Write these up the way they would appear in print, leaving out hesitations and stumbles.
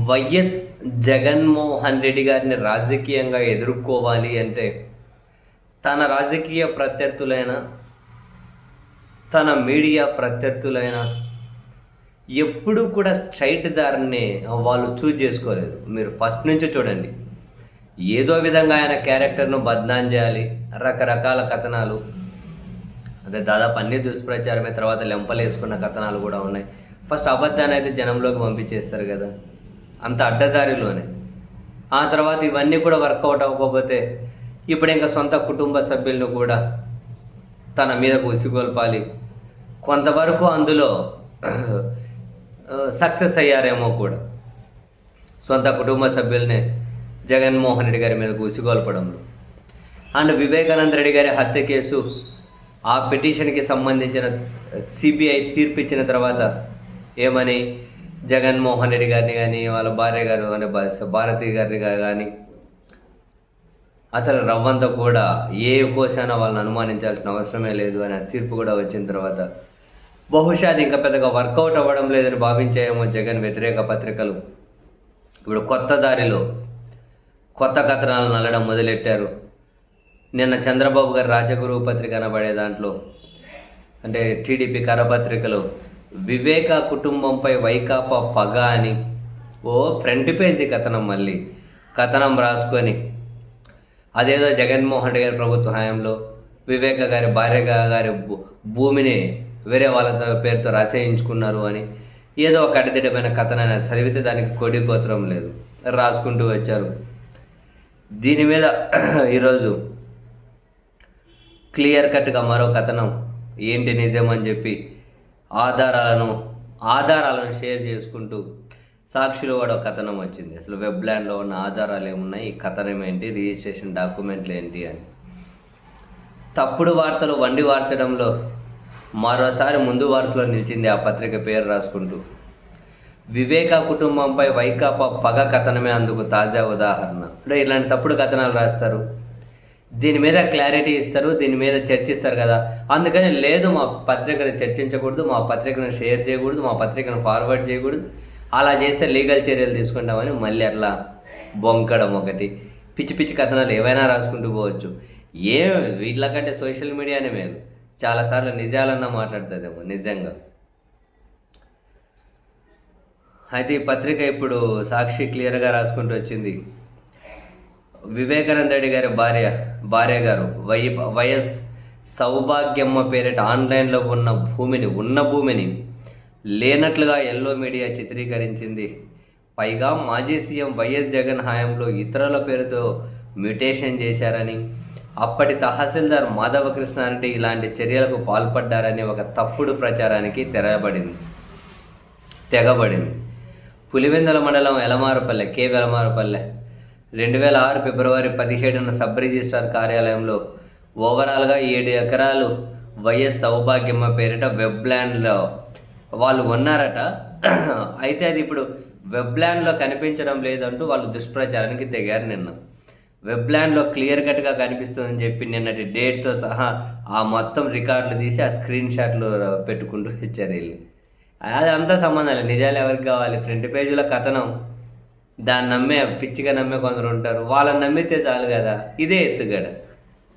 YS Jaganmohan Reddy గారిని రాజకీయంగా ఎదుర్కోవాలి అంటే తన రాజకీయ ప్రత్యర్థులైన, తన మీడియా ప్రత్యర్థులైన ఎప్పుడూ కూడా స్ట్రైట్ దారిని వాళ్ళు చూజ్ చేసుకోలేదు. మీరు ఫస్ట్ నుంచి చూడండి, ఏదో విధంగా ఆయన క్యారెక్టర్ను బద్నాం చేయాలి, రకరకాల కథనాలు, అదే దాదాపు అన్ని దుష్ప్రచారమే, తర్వాత లెంపలు వేసుకున్న కథనాలు కూడా ఉన్నాయి. ఫస్ట్ అబద్ధాన్ని అయితే జనంలోకి పంపించేస్తారు కదా, అంత అడ్డదారిలోనే. ఆ తర్వాత ఇవన్నీ కూడా వర్కౌట్ అవ్వకపోతే ఇప్పుడు ఇంకా సొంత కుటుంబ సభ్యులను కూడా తన మీద ఉసిగొల్పాలి. కొంతవరకు అందులో సక్సెస్ అయ్యారేమో కూడా, సొంత కుటుంబ సభ్యులనే జగన్మోహన్ రెడ్డి గారి మీద ఉసిగొల్పడంలో. అండ్ వివేకానంద రెడ్డి గారి హత్య కేసు, ఆ పిటిషన్కి సంబంధించిన సిబిఐ తీర్పు ఇచ్చిన తర్వాత ఏమని జగన్మోహన్ రెడ్డి గారిని కానీ, వాళ్ళ భార్య గారు అంటే భారతి గారిని కానీ అసలు రవ్వంతా కూడా ఏ కోశాన వాళ్ళని అనుమానించాల్సిన అవసరమే లేదు అనే తీర్పు కూడా వచ్చిన తర్వాత బహుశా అది ఇంకా పెద్దగా వర్కౌట్ అవ్వడం లేదని భావించాయేమో జగన్ వ్యతిరేక పత్రికలు. ఇప్పుడు కొత్త దారిలో కొత్త కథనాలు నల్లడం మొదలెట్టారు. నిన్న చంద్రబాబు గారు రాజగురువు పత్రిక అనబడే దాంట్లో, అంటే టీడీపీ కరపత్రికలో వివేక కుటుంబంపై వైకాపా పగ అని ఫ్రంట్ పేజీ కథనం, మళ్ళీ కథనం రాసుకొని అదేదో జగన్మోహన్ రెడ్డి గారి ప్రభుత్వ హయాంలో వివేక గారి భార్య గారి భూమిని వేరే వాళ్ళ పేరుతో రాసేయించుకున్నారు అని ఏదో ఒక అడ్డదిడ్డమైన కథనాన్ని చదివితే దానికి కొడి గోత్రం లేదు, రాసుకుంటూ వచ్చారు. దీని మీద ఈరోజు క్లియర్ కట్గా మరో కథనం, ఏంటి నిజం అని చెప్పి ఆధారాలను షేర్ చేసుకుంటూ సాక్షిలో కూడా ఒక కథనం వచ్చింది. అసలు వెబ్ ల్యాండ్లో ఉన్న ఆధారాలు ఏమున్నాయి, ఈ కథనం ఏంటి, రిజిస్ట్రేషన్ డాక్యుమెంట్లు ఏంటి అని. తప్పుడు వార్తలు వండి వార్చడంలో మరోసారి ముందు వార్తలో నిలిచింది ఆ పత్రిక పేరు రాసుకుంటూ. వివేక కుటుంబంపై వైకాపా పగ కథనమే అందుకు తాజా ఉదాహరణ. అంటే ఇలాంటి తప్పుడు కథనాలు రాస్తారు, దీని మీద క్లారిటీ ఇస్తారు, దీని మీద చర్చిస్తారు కదా, అందుకని లేదు మా పత్రికను చర్చించకూడదు, మా పత్రికను షేర్ చేయకూడదు, మా పత్రికను ఫార్వర్డ్ చేయకూడదు, అలా చేస్తే లీగల్ చర్యలు తీసుకుంటామని మళ్ళీ అట్లా బొంకడం ఒకటి. పిచ్చి పిచ్చి కథనాలు ఏవైనా రాసుకుంటూ పోవచ్చు. వీటికంటే సోషల్ మీడియానే మేలు, చాలాసార్లు నిజాలన్నా మాట్లాడుతుందేమో నిజంగా. అయితే ఈ పత్రిక ఇప్పుడు సాక్షి క్లియర్గా రాసుకుంటూ వచ్చింది, వివేకానంద రెడ్డి గారి భార్య గారు వైఎస్ సౌభాగ్యమ్మ పేరిట ఆన్లైన్లో ఉన్న భూమిని లేనట్లుగా ఎల్లో మీడియా చిత్రీకరించింది. పైగా మాజీ సీఎం వైఎస్ జగన్ హయాంలో ఇతరుల పేరుతో మ్యూటేషన్ చేశారని, అప్పటి తహసీల్దార్ మాధవకృష్ణారెడ్డి ఇలాంటి చర్యలకు పాల్పడ్డారని ఒక తప్పుడు ప్రచారానికి తెగబడింది. పులివెందుల మండలం వెలమారుపల్లె 2006 ఫిబ్రవరి 17న సబ్ రిజిస్ట్రార్ కార్యాలయంలో ఓవరాల్గా 7 ఎకరాలు వైఎస్ సౌభాగ్యమ్మ పేరిట వెబ్ ల్యాండ్లో వాళ్ళు ఉన్నారట. అయితే అది ఇప్పుడు వెబ్ ల్యాండ్లో కనిపించడం లేదంటూ వాళ్ళు దుష్ప్రచారానికి తెగారు. నిన్న వెబ్ ల్యాండ్లో క్లియర్ కట్గా కనిపిస్తుందని చెప్పి నిన్నటి డేట్తో సహా ఆ మొత్తం రికార్డులు తీసి ఆ స్క్రీన్ షాట్లు పెట్టుకుంటూ ఇచ్చారు వీళ్ళు. అది అంతా సంబంధం లేదు, నిజాలు ఎవరికి కావాలి? ఫ్రంట్ పేజీలో కథనం, దాన్ని పిచ్చిగా నమ్మే కొందరు ఉంటారు, వాళ్ళని నమ్మితే చాలు కదా. ఇదే ఎత్తుగడ.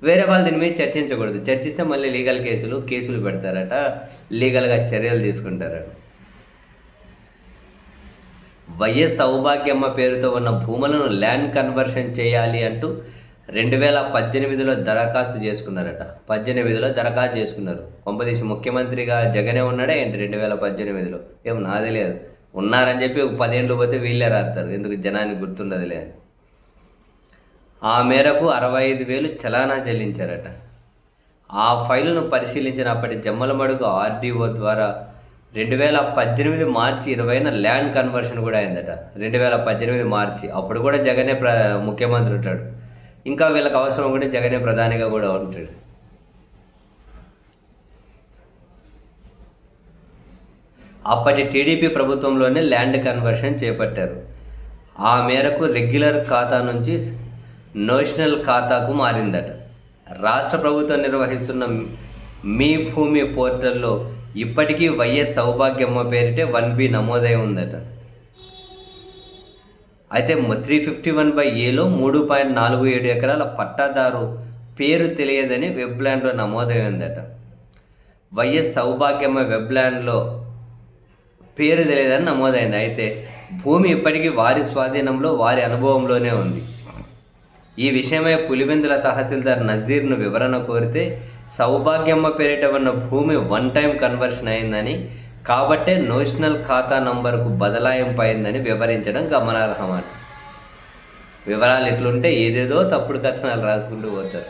వేరే వాళ్ళు దీని మీద చర్చించకూడదు, చర్చిస్తే మళ్ళీ లీగల్ కేసులు పెడతారట, లీగల్గా చర్యలు తీసుకుంటారట. వైఎస్ సౌభాగ్యమ్మ పేరుతో ఉన్న భూములను ల్యాండ్ కన్వర్షన్ చేయాలి అంటూ 2018లో దరఖాస్తు చేసుకున్నారట. 18లో దరఖాస్తు చేసుకున్నారు. కొంపదీసి ముఖ్యమంత్రిగా జగనే ఉన్నాడా ఏంటి 2018లో? ఏమో నాది లేదు, ఉన్నారని చెప్పి 10 ఏళ్ళు పోతే వీళ్ళే రాస్తారు, ఎందుకు జనానికి గుర్తుండదులే అని. ఆ మేరకు 65,000 చలానా చెల్లించారట. ఆ ఫైలును పరిశీలించిన అప్పటి జమ్మలమడుగు ఆర్డీఓ ద్వారా 2018 మార్చి 20న ల్యాండ్ కన్వర్షన్ కూడా అయిందట. 2018 మార్చి, అప్పుడు కూడా జగనే ముఖ్యమంత్రి ఉంటాడు, ఇంకా వీళ్ళకి అవసరం కూడా జగనే ప్రధానిగా కూడా ఉంటాడు. అప్పటి టీడీపీ ప్రభుత్వంలోనే ల్యాండ్ కన్వర్షన్ చేపట్టారు. ఆ మేరకు రెగ్యులర్ ఖాతా నుంచి నోషనల్ ఖాతాకు మారిందట. రాష్ట్ర ప్రభుత్వం నిర్వహిస్తున్న మీ భూమి పోర్టల్లో ఇప్పటికీ వైఎస్ సౌభాగ్యమ్మ పేరిటే 1B నమోదై ఉందట. అయితే 351/Aలో 3.47 ఎకరాల పట్టాదారు పేరు తెలియదని వెబ్ల్యాండ్లో నమోదైందట. వైఎస్ సౌభాగ్యమ్మ వెబ్ల్యాండ్లో పేరు తెలియదని నమోదైంది. అయితే భూమి ఇప్పటికీ వారి స్వాధీనంలో, వారి అనుభవంలోనే ఉంది. ఈ విషయమై పులివెందుల తహసీల్దార్ నజీర్ను వివరణ కోరితే సౌభాగ్యమ్మ పేరిట ఉన్న భూమి వన్ టైం కన్వర్షన్ అయిందని, కాబట్టే నేషనల్ ఖాతా నంబర్కు బదలాయింపు అయిందని వివరించడం గమనార్హం. వివరాలు ఎట్లుంటే ఏదేదో తప్పుడు కథనాలు రాసుకుంటూ పోతారు.